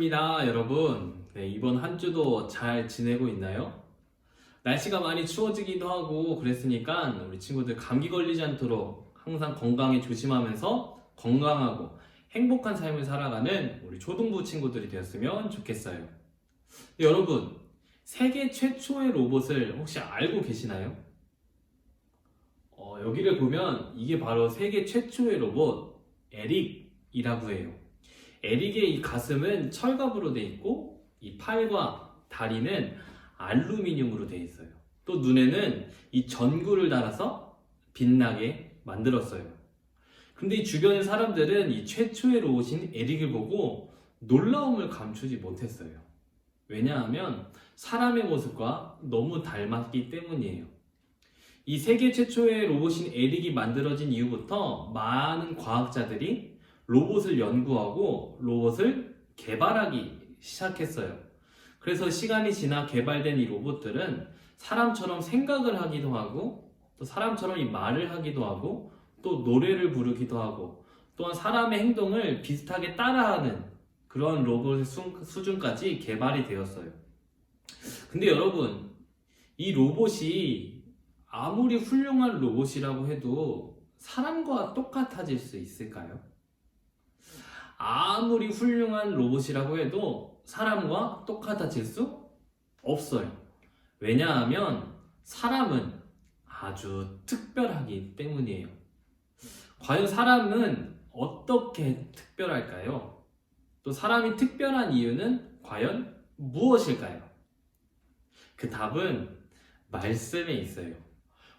반갑습니다, 여러분. 네, 이번 한 주도 잘 지내고 있나요? 날씨가 많이 추워지기도 하고 그랬으니까 우리 친구들 감기 걸리지 않도록 항상 건강에 조심하면서 건강하고 행복한 삶을 살아가는 우리 초등부 친구들이 되었으면 좋겠어요. 네, 여러분, 세계 최초의 로봇을 혹시 알고 계시나요? 여기를 보면 이게 바로 세계 최초의 로봇 에릭이라고 해요. 에릭의 이 가슴은 철갑으로 되어 있고 이 팔과 다리는 알루미늄으로 되어 있어요. 또 눈에는 이 전구를 달아서 빛나게 만들었어요. 근데 이 주변의 사람들은 이 최초의 로봇인 에릭을 보고 놀라움을 감추지 못했어요. 왜냐하면 사람의 모습과 너무 닮았기 때문이에요. 이 세계 최초의 로봇인 에릭이 만들어진 이후부터 많은 과학자들이 로봇을 연구하고 로봇을 개발하기 시작했어요. 그래서 시간이 지나 개발된 이 로봇들은 사람처럼 생각을 하기도 하고 또 사람처럼 이 말을 하기도 하고 또 노래를 부르기도 하고 또한 사람의 행동을 비슷하게 따라하는 그런 로봇의 수준까지 개발이 되었어요. 근데 여러분, 이 로봇이 아무리 훌륭한 로봇이라고 해도 사람과 똑같아질 수 있을까요? 아무리 훌륭한 로봇이라고 해도 사람과 똑같아질 수 없어요. 왜냐하면 사람은 아주 특별하기 때문이에요. 과연 사람은 어떻게 특별할까요? 또 사람이 특별한 이유는 과연 무엇일까요? 그 답은 말씀에 있어요.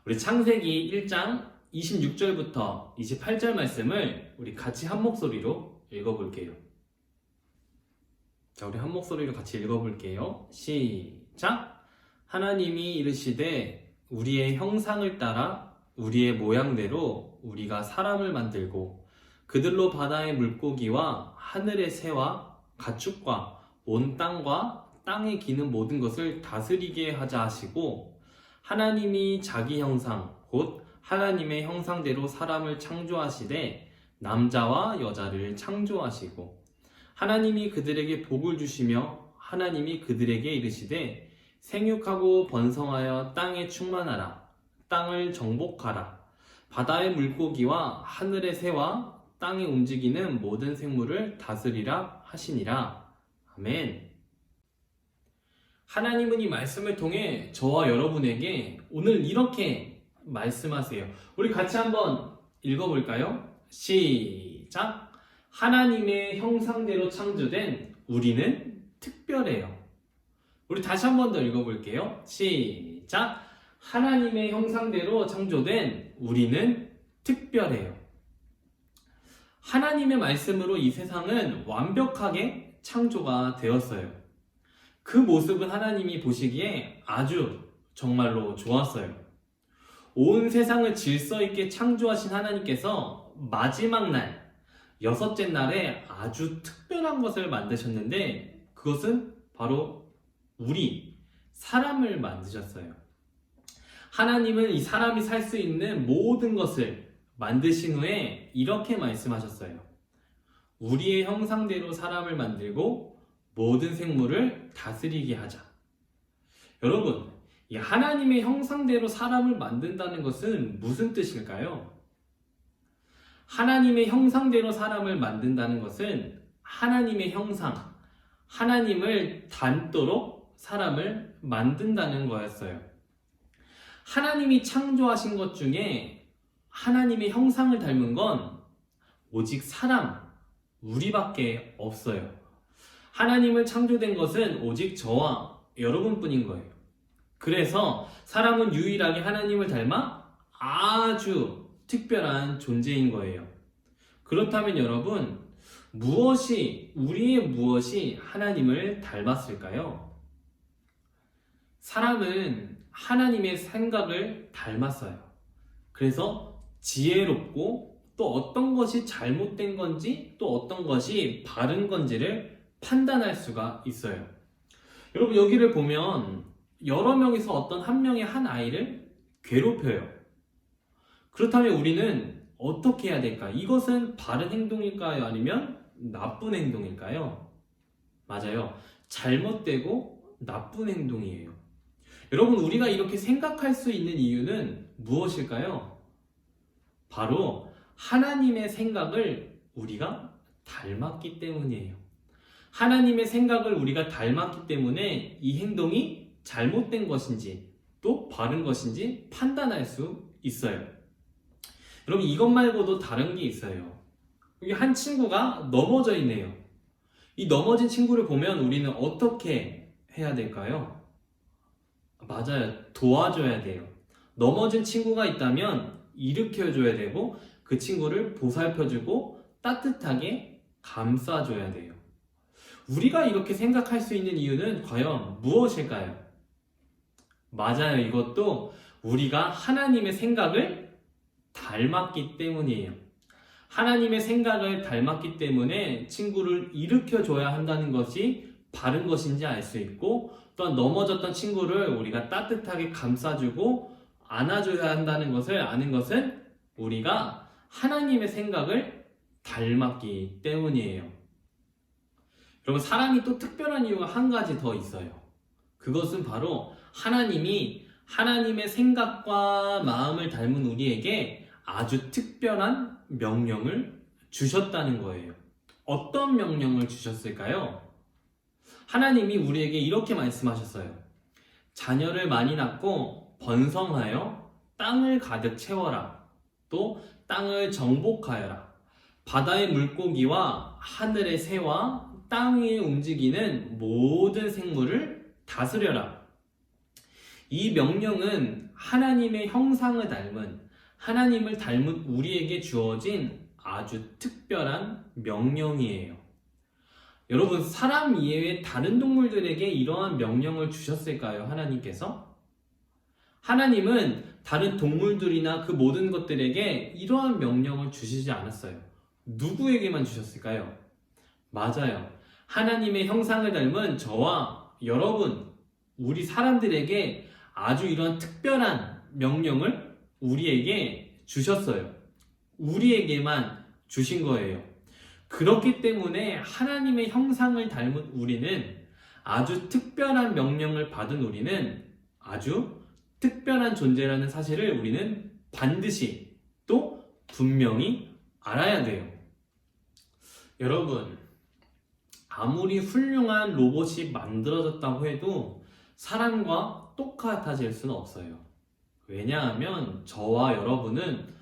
우리 창세기 1장 26절부터 28절 말씀을 우리 같이 한 목소리로 읽어볼게요. 자, 우리 한 목소리로 같이 읽어볼게요. 시작! 하나님이 이르시되 우리의 형상을 따라 우리의 모양대로 우리가 사람을 만들고 그들로 바다의 물고기와 하늘의 새와 가축과 온 땅과 땅에 기는 모든 것을 다스리게 하자 하시고 하나님이 자기 형상 곧 하나님의 형상대로 사람을 창조하시되 남자와 여자를 창조하시고 하나님이 그들에게 복을 주시며 하나님이 그들에게 이르시되 생육하고 번성하여 땅에 충만하라 땅을 정복하라 바다의 물고기와 하늘의 새와 땅에 움직이는 모든 생물을 다스리라 하시니라. 아멘. 하나님은 이 말씀을 통해 저와 여러분에게 오늘 이렇게 말씀하세요. 우리 같이 한번 읽어볼까요? 시작! 하나님의 형상대로 창조된 우리는 특별해요. 우리 다시 한 번 더 읽어볼게요. 시작! 하나님의 형상대로 창조된 우리는 특별해요. 하나님의 말씀으로 이 세상은 완벽하게 창조가 되었어요. 그 모습은 하나님이 보시기에 아주 정말로 좋았어요. 온 세상을 질서 있게 창조하신 하나님께서 마지막 날, 여섯째 날에 아주 특별한 것을 만드셨는데 그것은 바로 우리, 사람을 만드셨어요. 하나님은 이 사람이 살 수 있는 모든 것을 만드신 후에 이렇게 말씀하셨어요. 우리의 형상대로 사람을 만들고 모든 생물을 다스리게 하자. 여러분, 이 하나님의 형상대로 사람을 만든다는 것은 무슨 뜻일까요? 하나님의 형상대로 사람을 만든다는 것은 하나님의 형상, 하나님을 닮도록 사람을 만든다는 거였어요. 하나님이 창조하신 것 중에 하나님의 형상을 닮은 건 오직 사람, 우리밖에 없어요. 하나님을 창조된 것은 오직 저와 여러분뿐인 거예요. 그래서 사람은 유일하게 하나님을 닮아 아주 특별한 존재인 거예요. 그렇다면 여러분, 우리의 무엇이 하나님을 닮았을까요? 사람은 하나님의 생각을 닮았어요. 그래서 지혜롭고 또 어떤 것이 잘못된 건지 또 어떤 것이 바른 건지를 판단할 수가 있어요. 여러분, 여기를 보면 여러 명이서 어떤 한 명의 한 아이를 괴롭혀요. 그렇다면 우리는 어떻게 해야 될까? 이것은 바른 행동일까요? 아니면 나쁜 행동일까요? 맞아요. 잘못되고 나쁜 행동이에요. 여러분, 우리가 이렇게 생각할 수 있는 이유는 무엇일까요? 바로 하나님의 생각을 우리가 닮았기 때문이에요. 하나님의 생각을 우리가 닮았기 때문에 이 행동이 잘못된 것인지 또 바른 것인지 판단할 수 있어요. 여러분, 이것 말고도 다른 게 있어요. 여기 한 친구가 넘어져 있네요. 이 넘어진 친구를 보면 우리는 어떻게 해야 될까요? 맞아요. 도와줘야 돼요. 넘어진 친구가 있다면 일으켜줘야 되고 그 친구를 보살펴주고 따뜻하게 감싸줘야 돼요. 우리가 이렇게 생각할 수 있는 이유는 과연 무엇일까요? 맞아요. 이것도 우리가 하나님의 생각을 닮았기 때문이에요. 하나님의 생각을 닮았기 때문에 친구를 일으켜줘야 한다는 것이 바른 것인지 알 수 있고, 또한 넘어졌던 친구를 우리가 따뜻하게 감싸주고 안아줘야 한다는 것을 아는 것은 우리가 하나님의 생각을 닮았기 때문이에요. 여러분, 사람이 또 특별한 이유가 한 가지 더 있어요. 그것은 바로 하나님이 하나님의 생각과 마음을 닮은 우리에게 아주 특별한 명령을 주셨다는 거예요. 어떤 명령을 주셨을까요? 하나님이 우리에게 이렇게 말씀하셨어요. 자녀를 많이 낳고 번성하여 땅을 가득 채워라. 또 땅을 정복하여라. 바다의 물고기와 하늘의 새와 땅 위에 움직이는 모든 생물을 다스려라. 이 명령은 하나님의 형상을 닮은, 하나님을 닮은 우리에게 주어진 아주 특별한 명령이에요. 여러분, 사람 이외의 다른 동물들에게 이러한 명령을 주셨을까요? 하나님께서? 하나님은 다른 동물들이나 그 모든 것들에게 이러한 명령을 주시지 않았어요. 누구에게만 주셨을까요? 맞아요. 하나님의 형상을 닮은 저와 여러분, 우리 사람들에게 아주 이런 특별한 명령을 우리에게 주셨어요. 우리에게만 주신 거예요. 그렇기 때문에 하나님의 형상을 닮은 우리는, 아주 특별한 명령을 받은 우리는 아주 특별한 존재라는 사실을 우리는 반드시 또 분명히 알아야 돼요. 여러분, 아무리 훌륭한 로봇이 만들어졌다고 해도 사람과 똑같아질 수는 없어요. 왜냐하면 저와 여러분은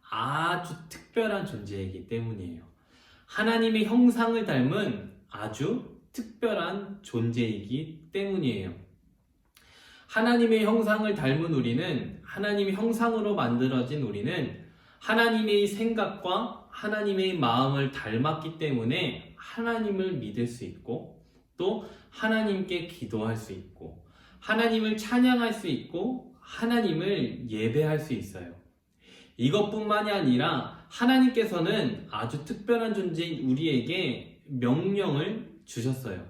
아주 특별한 존재이기 때문이에요. 하나님의 형상을 닮은 아주 특별한 존재이기 때문이에요. 하나님의 형상을 닮은 우리는, 하나님의 형상으로 만들어진 우리는 하나님의 생각과 하나님의 마음을 닮았기 때문에 하나님을 믿을 수 있고, 또 하나님께 기도할 수 있고, 하나님을 찬양할 수 있고, 하나님을 예배할 수 있어요. 이것뿐만이 아니라 하나님께서는 아주 특별한 존재인 우리에게 명령을 주셨어요.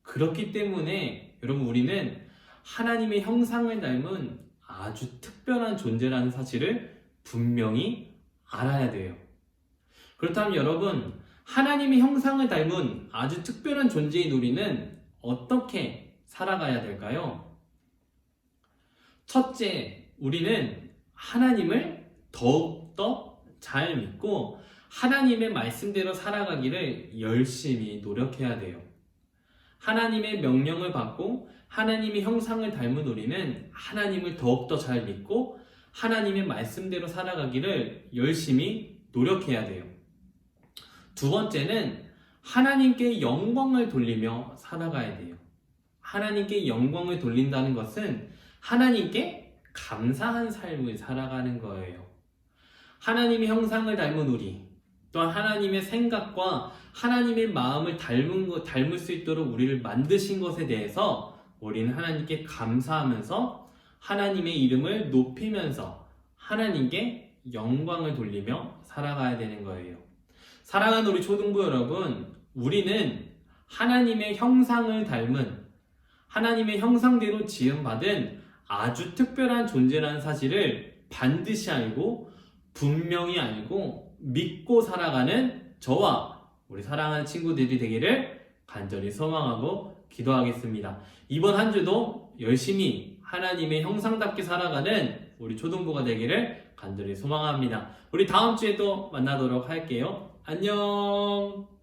그렇기 때문에 여러분, 우리는 하나님의 형상을 닮은 아주 특별한 존재라는 사실을 분명히 알아야 돼요. 그렇다면 여러분, 하나님의 형상을 닮은 아주 특별한 존재인 우리는 어떻게 살아가야 될까요? 첫째, 우리는 하나님을 더욱더 잘 믿고 하나님의 말씀대로 살아가기를 열심히 노력해야 돼요. 하나님의 명령을 받고 하나님의 형상을 닮은 우리는 하나님을 더욱더 잘 믿고 하나님의 말씀대로 살아가기를 열심히 노력해야 돼요. 두 번째는 하나님께 영광을 돌리며 살아가야 돼요. 하나님께 영광을 돌린다는 것은 하나님께 감사한 삶을 살아가는 거예요. 하나님의 형상을 닮은 우리, 또한 하나님의 생각과 하나님의 마음을 닮을 수 있도록 우리를 만드신 것에 대해서 우리는 하나님께 감사하면서 하나님의 이름을 높이면서 하나님께 영광을 돌리며 살아가야 되는 거예요. 사랑하는 우리 초등부 여러분, 우리는 하나님의 형상을 닮은, 하나님의 형상대로 지음받은 아주 특별한 존재라는 사실을 반드시 알고 분명히 알고 믿고 살아가는 저와 우리 사랑하는 친구들이 되기를 간절히 소망하고 기도하겠습니다. 이번 한 주도 열심히 하나님의 형상답게 살아가는 우리 초등부가 되기를 간절히 소망합니다. 우리 다음 주에 또 만나도록 할게요. 안녕!